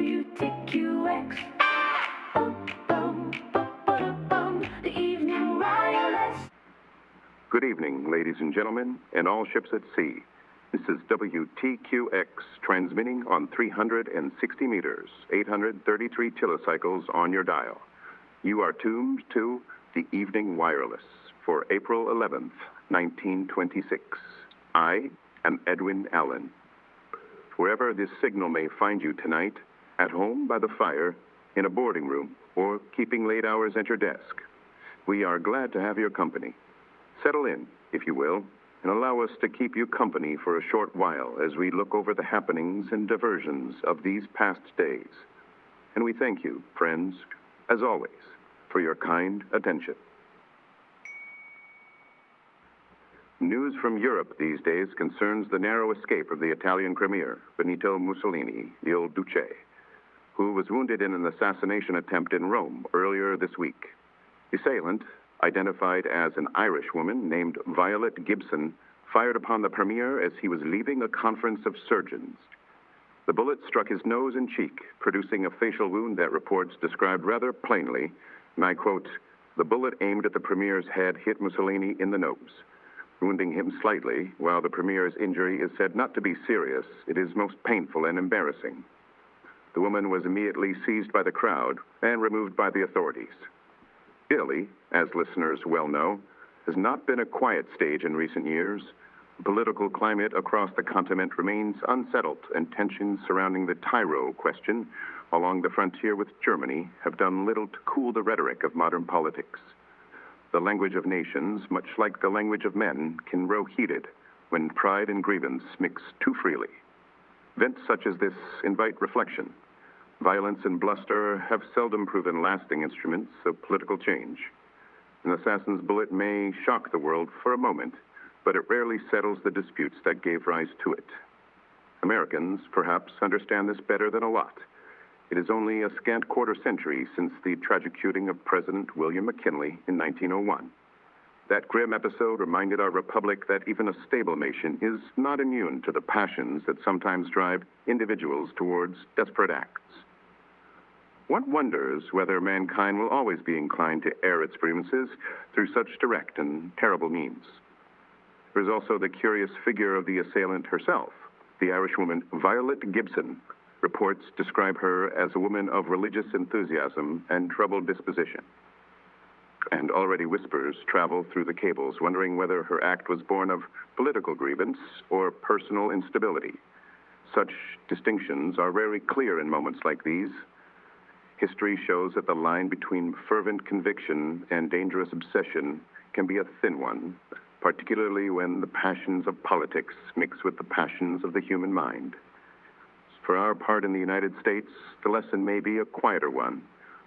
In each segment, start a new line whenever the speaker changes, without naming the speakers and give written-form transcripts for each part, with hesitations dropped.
WTQX. The evening wireless.
Good evening, ladies and gentlemen, and all ships at sea. This is W.T.Q.X. transmitting on 360 meters, 833 kilocycles on your dial. You are tuned to the Evening Wireless for April 11th, 1926. I am Edwin Allen. Wherever this signal may find you tonight, at home by the fire, in a boarding room, or keeping late hours at your desk, we are glad to have your company. Settle in, if you will, and allow us to keep you company for a short while as we look over the happenings and diversions of these past days. And we thank you, friends, as always, for your kind attention. News from Europe these days concerns the narrow escape of the Italian Premier Benito Mussolini, the old Duce, who was wounded in an assassination attempt in Rome earlier this week. The assailant, identified as an Irish woman named Violet Gibson, fired upon the Premier as he was leaving a conference of surgeons. The bullet struck his nose and cheek, producing a facial wound that reports described rather plainly, and I quote, "The bullet aimed at the Premier's head hit Mussolini in the nose, wounding him slightly. While the Premier's injury is said not to be serious, it is most painful and embarrassing." The woman was immediately seized by the crowd and removed by the authorities. Italy, as listeners well know, has not been a quiet stage in recent years. The political climate across the continent remains unsettled, and tensions surrounding the Tyrol question along the frontier with Germany have done little to cool the rhetoric of modern politics. The language of nations, much like the language of men, can grow heated when pride and grievance mix too freely. Events such as this invite reflection. Violence and bluster have seldom proven lasting instruments of political change. An assassin's bullet may shock the world for a moment, but it rarely settles the disputes that gave rise to it. Americans, perhaps, understand this better than a lot. It is only a scant quarter century since the tragic shooting of President William McKinley in 1901. That grim episode reminded our republic that even a stable nation is not immune to the passions that sometimes drive individuals towards desperate acts. One wonders whether mankind will always be inclined to air its grievances through such direct and terrible means. There is also the curious figure of the assailant herself. The Irishwoman Violet Gibson. Reports describe her as a woman of religious enthusiasm and troubled disposition. And already whispers travel through the cables, wondering whether her act was born of political grievance or personal instability. Such distinctions are rarely clear in moments like these. History shows that the line between fervent conviction and dangerous obsession can be a thin one, particularly when the passions of politics mix with the passions of the human mind. For our part in the United States, the lesson may be a quieter one.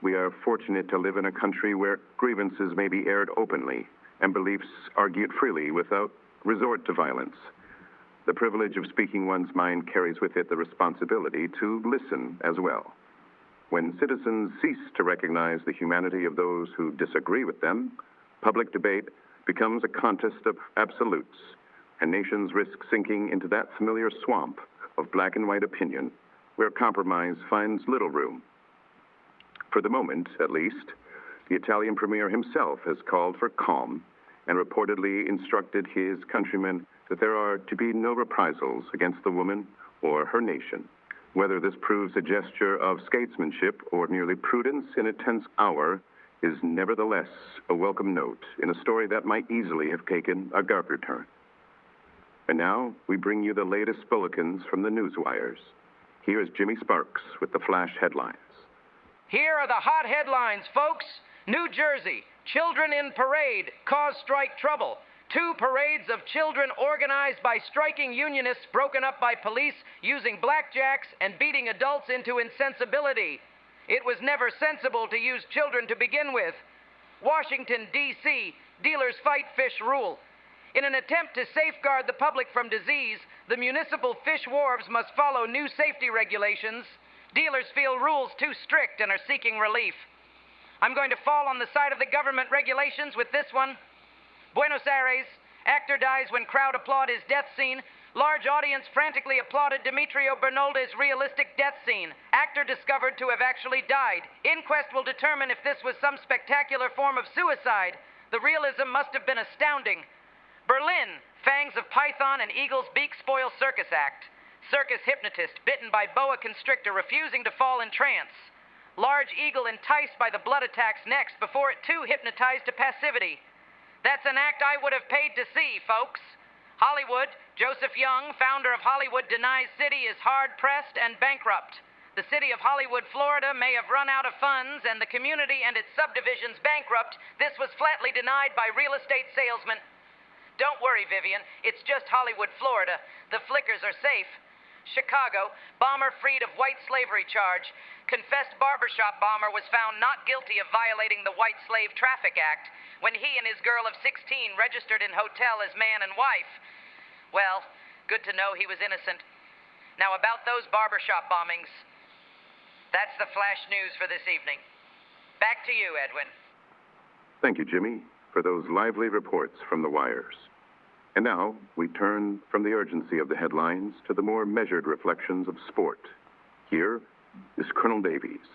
We are fortunate to live in a country where grievances may be aired openly and beliefs argued freely without resort to violence. The privilege of speaking one's mind carries with it the responsibility to listen as well. When citizens cease to recognize the humanity of those who disagree with them, public debate becomes a contest of absolutes, and nations risk sinking into that familiar swamp of black and white opinion where compromise finds little room. For the moment, at least, the Italian Premier himself has called for calm and reportedly instructed his countrymen that there are to be no reprisals against the woman or her nation. Whether this proves a gesture of statesmanship or merely prudence in a tense hour is nevertheless a welcome note in a story that might easily have taken a darker turn. And now we bring you the latest bulletins from the newswires. Here is Jimmie Sparks with the flash headlines.
Here are the hot headlines, folks. New Jersey, children in parade cause strike trouble. 2 parades of children organized by striking unionists broken up by police using blackjacks and beating adults into insensibility. It was never sensible to use children to begin with. Washington, D.C., dealers fight fish rule. In an attempt to safeguard the public from disease, the municipal fish wharves must follow new safety regulations. Dealers feel rules too strict and are seeking relief. I'm going to fall on the side of the government regulations with this one. Buenos Aires, actor dies when crowd applaud his death scene. Large audience frantically applauded Demetrio Bernoldi's realistic death scene. Actor discovered to have actually died. Inquest will determine if this was some spectacular form of suicide. The realism must have been astounding. Berlin, fangs of python and eagle's beak spoil circus act. Circus hypnotist bitten by boa constrictor refusing to fall in trance. Large eagle enticed by the blood attacks next before it too hypnotized to passivity. That's an act I would have paid to see, folks. Hollywood, Joseph Young, founder of Hollywood, denies city is hard-pressed and bankrupt. The city of Hollywood, Florida may have run out of funds and the community and its subdivisions bankrupt. This was flatly denied by real estate salesmen. Don't worry, Vivian. It's just Hollywood, Florida. The flickers are safe. Chicago, bomber freed of white slavery charge. Confessed barbershop bomber was found not guilty of violating the White Slave Traffic Act when he and his girl of 16 registered in hotel as man and wife. Well, good to know he was innocent. Now about those barbershop bombings. That's the flash news for this evening. Back to you, Edwin.
Thank you, Jimmy, for those lively reports from the wires. And now we turn from the urgency of the headlines to the more measured reflections of sport. Here is Colonel Davies.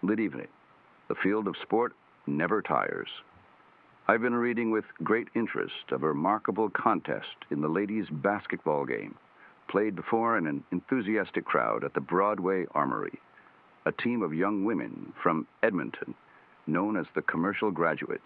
Good evening. The field of sport never tires. I've been reading with great interest of a remarkable contest in the ladies' basketball game, played before an enthusiastic crowd at the Broadway Armory. A team of young women from Edmonton, known as the Commercial Graduates,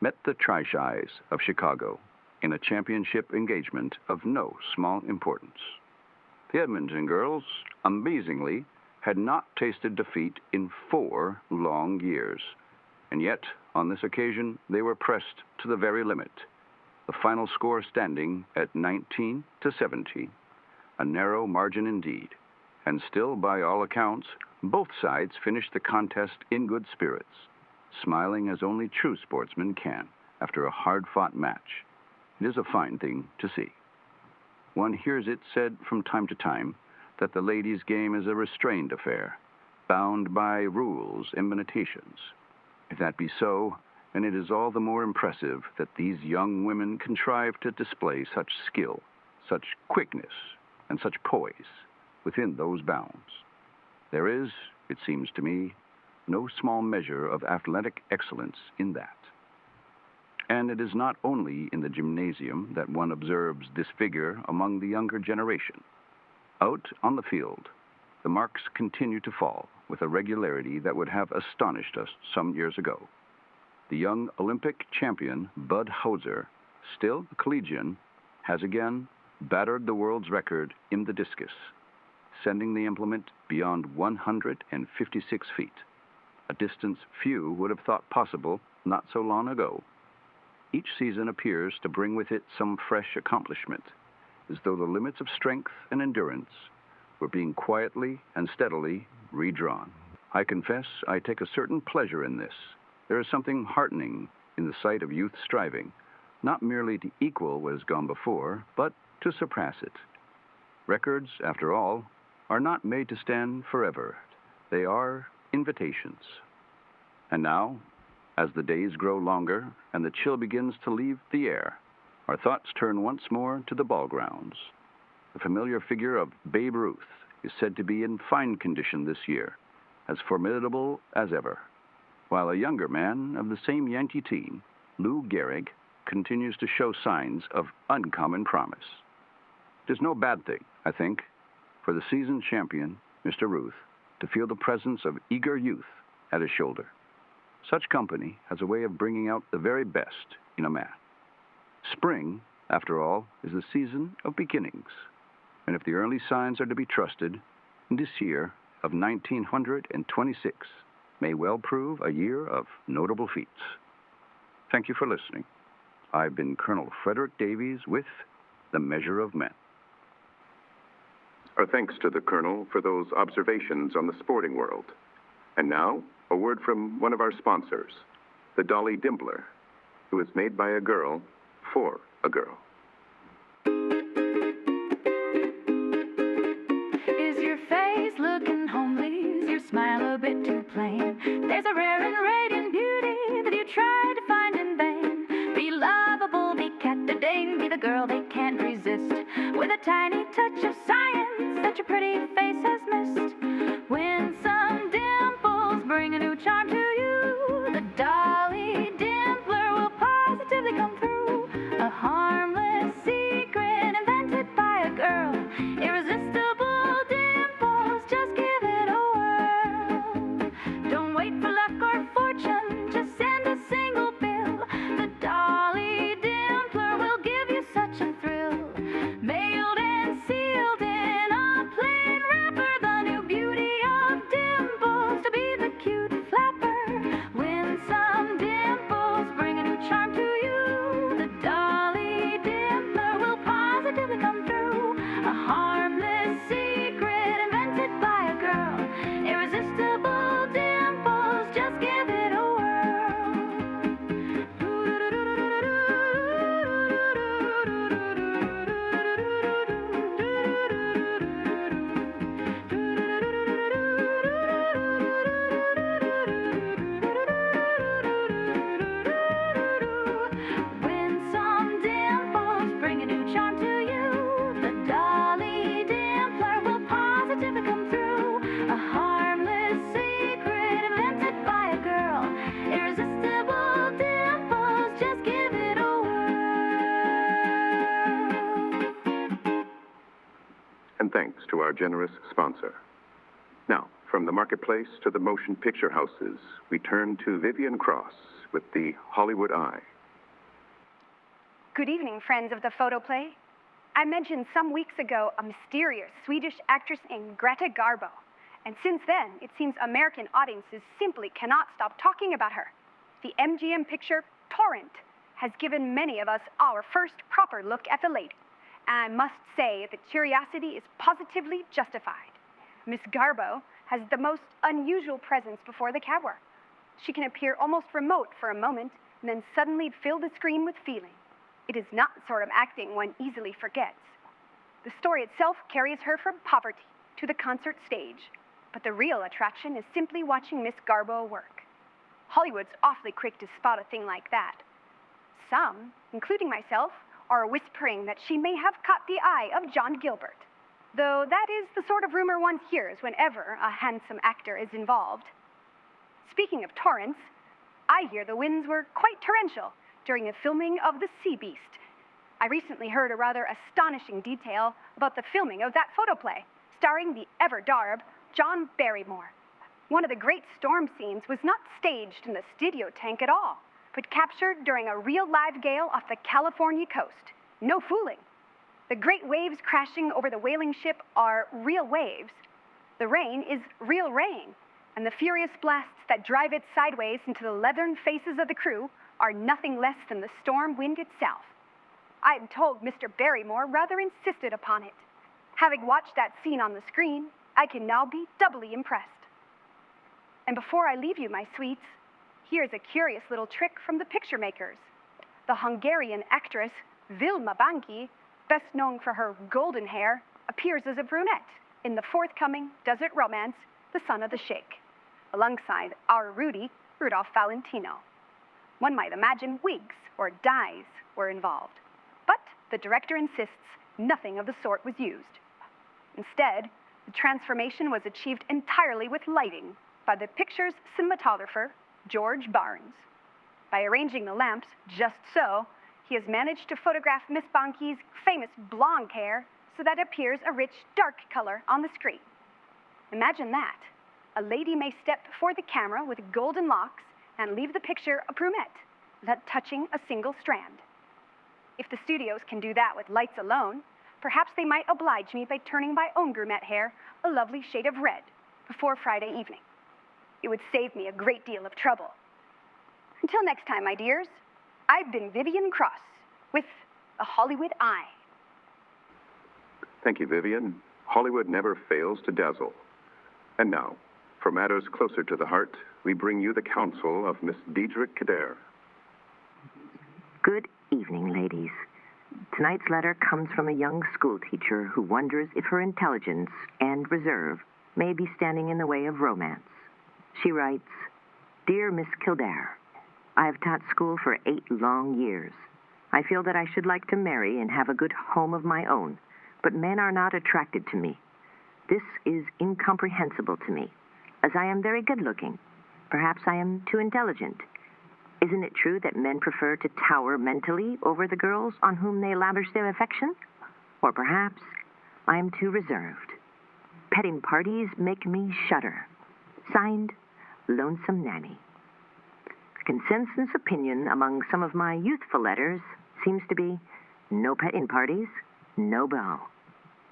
met the Tri-Shis of Chicago in a championship engagement of no small importance. The Edmonton girls, amazingly, had not tasted defeat in 4 long years, and yet, on this occasion, they were pressed to the very limit, the final score standing at 19-17, a narrow margin indeed, and still, by all accounts, both sides finished the contest in good spirits, smiling as only true sportsmen can after a hard-fought match. It is a fine thing to see. One hears it said from time to time that the ladies' game is a restrained affair, bound by rules and limitations. If that be so, then it is all the more impressive that these young women contrive to display such skill, such quickness, and such poise within those bounds. There is, it seems to me, no small measure of athletic excellence in that. And it is not only in the gymnasium that one observes this vigor among the younger generation. Out on the field, the marks continue to fall with a regularity that would have astonished us some years ago. The young Olympic champion, Bud Hauser, still a collegian, has again battered the world's record in the discus, sending the implement beyond 156 feet, a distance few would have thought possible not so long ago. Each season appears to bring with it some fresh accomplishment, as though the limits of strength and endurance were being quietly and steadily redrawn. I confess I take a certain pleasure in this. There is something heartening in the sight of youth striving, not merely to equal what has gone before, but to surpass it. Records, after all, are not made to stand forever. They are invitations. And now, as the days grow longer and the chill begins to leave the air, our thoughts turn once more to the ball grounds. The familiar figure of Babe Ruth is said to be in fine condition this year, as formidable as ever, while a younger man of the same Yankee team, Lou Gehrig, continues to show signs of uncommon promise. It is no bad thing, I think, for the seasoned champion, Mr. Ruth, to feel the presence of eager youth at his shoulder. Such company has a way of bringing out the very best in a man. Spring, after all, is the season of beginnings, and if the early signs are to be trusted, this year of 1926 may well prove a year of notable feats. Thank you for listening. I've been Colonel Frederick Davies with The Measure of Men.
Our thanks to the Colonel for those observations on the sporting world. And now, a word from one of our sponsors, the Dolly Dimpler, who is made by a girl for a girl.
Is your face looking homely? Is your smile a bit too plain? There's a rare and radiant beauty that you try to find in vain. Be lovable, be captivating, be the girl they can't resist. tiny touch of science that your pretty face has missed. When some dimples bring a new charm to you, the Dolly Dimpler will positively come through. A harmless secret invented by a girl. Irresistible dimples, just give it a whirl. Don't wait for luck or fortune, just send a single bill. The Dolly Dimpler will give you such a thrill. Mailed and sealed in a plain wrapper, the new beauty of dimples to be the cute flapper. When some dimples bring a new charm to you, the Dolly Dimpler will positively come through. A harmless secret invented by a girl. Irresistible dimples, just give it a When some dimples bring a new charm to you, the Dolly Dimpler will positively come through. A harmless secret invented by a girl. Irresistible dimples, just give it a whirl.
And thanks to our generous sponsor. Now, from the marketplace to the motion picture houses, we turn to Vivian Cross with the Hollywood Eye.
Good evening, friends of the photoplay. I mentioned some weeks ago a mysterious Swedish actress named Greta Garbo. And since then, it seems American audiences simply cannot stop talking about her. The MGM picture Torrent has given many of us our first proper look at the lady. And I must say that curiosity is positively justified. Miss Garbo has the most unusual presence before the camera. She can appear almost remote for a moment and then suddenly fill the screen with feeling. It is not the sort of acting one easily forgets. The story itself carries her from poverty to the concert stage, but the real attraction is simply watching Miss Garbo work. Hollywood's awfully quick to spot a thing like that. Some, including myself, are whispering that she may have caught the eye of John Gilbert, though that is the sort of rumor one hears whenever a handsome actor is involved. Speaking of torrents, I hear the winds were quite torrential during the filming of The Sea Beast. I recently heard a rather astonishing detail about the filming of that photoplay, starring the ever-darb John Barrymore. One of the great storm scenes was not staged in the studio tank at all, but captured during a real live gale off the California coast. No fooling. The great waves crashing over the whaling ship are real waves. The rain is real rain, and the furious blasts that drive it sideways into the leathern faces of the crew are nothing less than the storm wind itself. I am told Mr. Barrymore rather insisted upon it. Having watched that scene on the screen, I can now be doubly impressed. And before I leave you, my sweets, here's a curious little trick from the picture makers. The Hungarian actress Vilma Banki, best known for her golden hair, appears as a brunette in the forthcoming desert romance, The Son of the Sheikh, alongside our Rudy, Rudolph Valentino. One might imagine wigs or dyes were involved, but the director insists nothing of the sort was used. Instead, the transformation was achieved entirely with lighting by the picture's cinematographer, George Barnes. By arranging the lamps just so, he has managed to photograph Miss Banki's famous blonde hair so that it appears a rich, dark color on the screen. Imagine that. A lady may step before the camera with golden locks and leave the picture a brunette, without touching a single strand. If the studios can do that with lights alone, perhaps they might oblige me by turning my own brunette hair a lovely shade of red before Friday evening. It would save me a great deal of trouble. Until next time, my dears, I've been Vivian Cross with a Hollywood Eye.
Thank you, Vivian. Hollywood never fails to dazzle. And now, for matters closer to the heart, we bring you the counsel of Miss Diedrich Kader.
Good evening, ladies. Tonight's letter comes from a young schoolteacher who wonders if her intelligence and reserve may be standing in the way of romance. She writes, Dear Miss Kildare, I have taught school for 8 long years. I feel that I should like to marry and have a good home of my own, but men are not attracted to me. This is incomprehensible to me, as I am very good-looking. Perhaps I am too intelligent. Isn't it true that men prefer to tower mentally over the girls on whom they lavish their affection? Or perhaps I am too reserved. Petting parties make me shudder. Signed, Lonesome Nanny. The consensus opinion among some of my youthful letters seems to be no petting parties, no beau.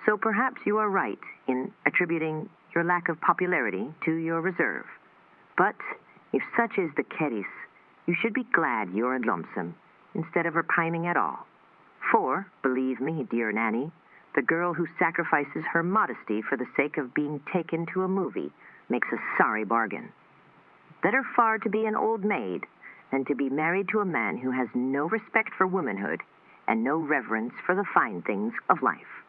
So perhaps you are right in attributing your lack of popularity to your reserve. But if such is the case, you should be glad you're lonesome instead of repining at all. For, believe me, dear Nanny, the girl who sacrifices her modesty for the sake of being taken to a movie makes a sorry bargain. Better far to be an old maid than to be married to a man who has no respect for womanhood and no reverence for the fine things of life.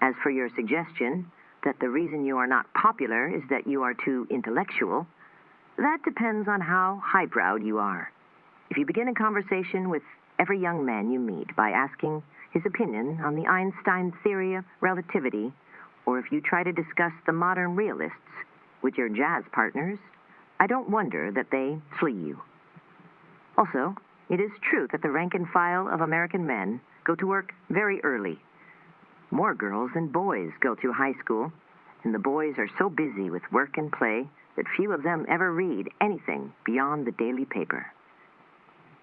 As for your suggestion that the reason you are not popular is that you are too intellectual, that depends on how highbrowed you are. If you begin a conversation with every young man you meet by asking his opinion on the Einstein theory of relativity, or if you try to discuss the modern realists with your jazz partners, I don't wonder that they flee you. Also, it is true that the rank and file of American men go to work very early. More girls than boys go through high school, and the boys are so busy with work and play that few of them ever read anything beyond the daily paper.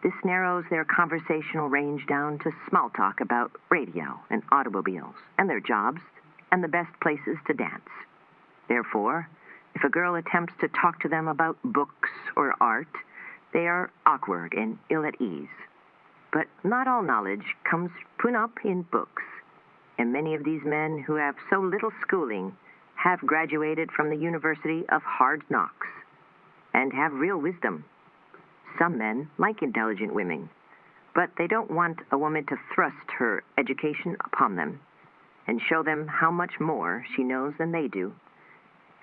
This narrows their conversational range down to small talk about radio and automobiles and their jobs and the best places to dance. Therefore, if a girl attempts to talk to them about books or art, they are awkward and ill at ease. But not all knowledge comes put up in books, and many of these men who have so little schooling have graduated from the University of Hard Knocks and have real wisdom. Some men like intelligent women, but they don't want a woman to thrust her education upon them and show them how much more she knows than they do.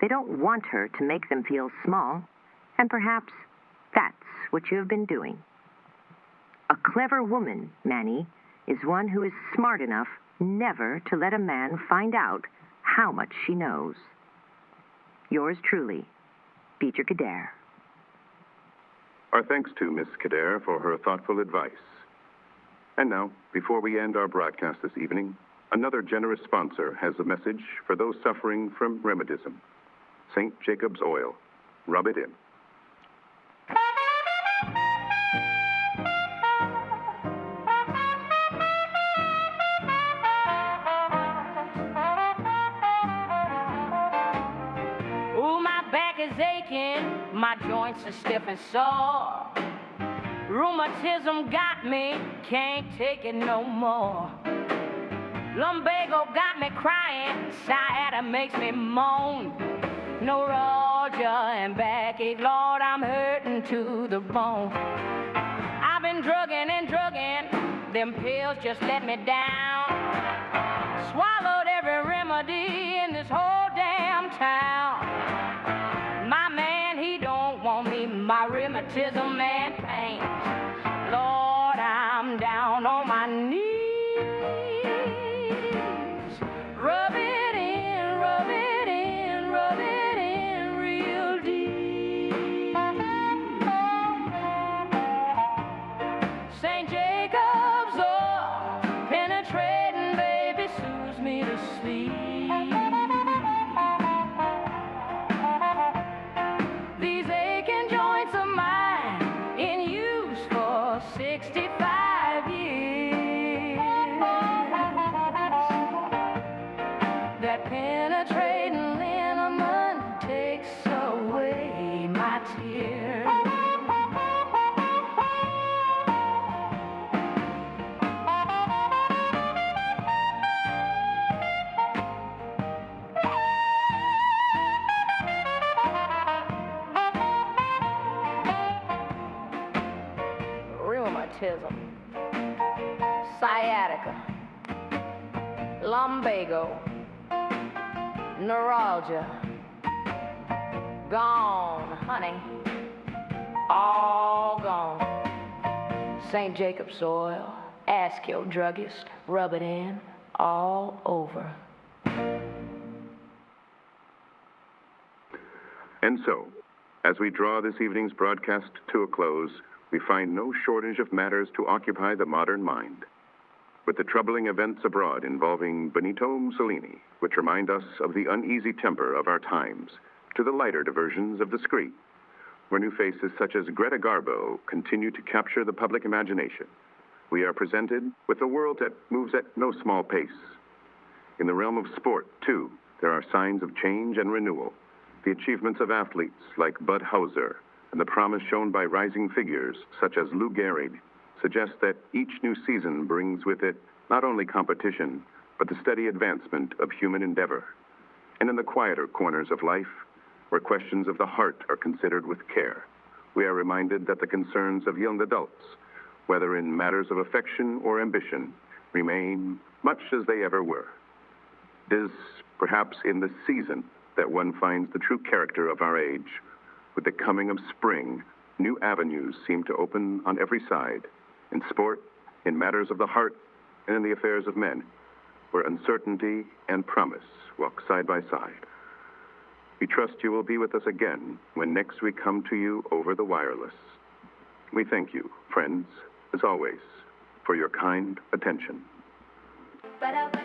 They don't want her to make them feel small, and perhaps that's what you have been doing. A clever woman, Manny, is one who is smart enough never to let a man find out how much she knows. Yours truly, Peter Kader.
Our thanks to Miss Kader for her thoughtful advice. And now, before we end our broadcast this evening, another generous sponsor has a message for those suffering from rheumatism. St. Jacob's Oil. Rub it in.
My joints are stiff and sore. Rheumatism got me, can't take it no more. Lumbago got me crying, sciatica makes me moan. Neuralgia and backache, Lord, I'm hurting to the bone. I've been drugging and drugging, them pills just let me down. Swallowed every remedy in this whole damn town. My man, he don't want me, my rheumatism and pain. Lord, I'm down on my knees. Rub it in, rub it in, rub it in real deep. St. Jacob's oil, penetrating, baby, soothes me to sleep. Penetrating liniment takes away my tears. Rheumatism, sciatica, lumbago, neuralgia, gone, honey, all gone. St. Jacob's Oil, ask your druggist, rub it in. all over.
And so, as we draw this evening's broadcast to a close, we find no shortage of matters to occupy the modern mind. With the troubling events abroad involving Benito Mussolini, which remind us of the uneasy temper of our times, to the lighter diversions of the screen, where new faces such as Greta Garbo continue to capture the public imagination, we are presented with a world that moves at no small pace. In the realm of sport, too, there are signs of change and renewal. The achievements of athletes like Bud Hauser and the promise shown by rising figures such as Lou Gehrig suggest that each new season brings with it not only competition, but the steady advancement of human endeavor. And in the quieter corners of life, where questions of the heart are considered with care, we are reminded that the concerns of young adults, whether in matters of affection or ambition, remain much as they ever were. It is perhaps in the season that one finds the true character of our age. With the coming of spring, new avenues seem to open on every side, in sport, in matters of the heart, and in the affairs of men, where uncertainty and promise walk side by side. We trust you will be with us again when next we come to you over the wireless. We thank you, friends, as always, for your kind attention.
Ba-da-ba.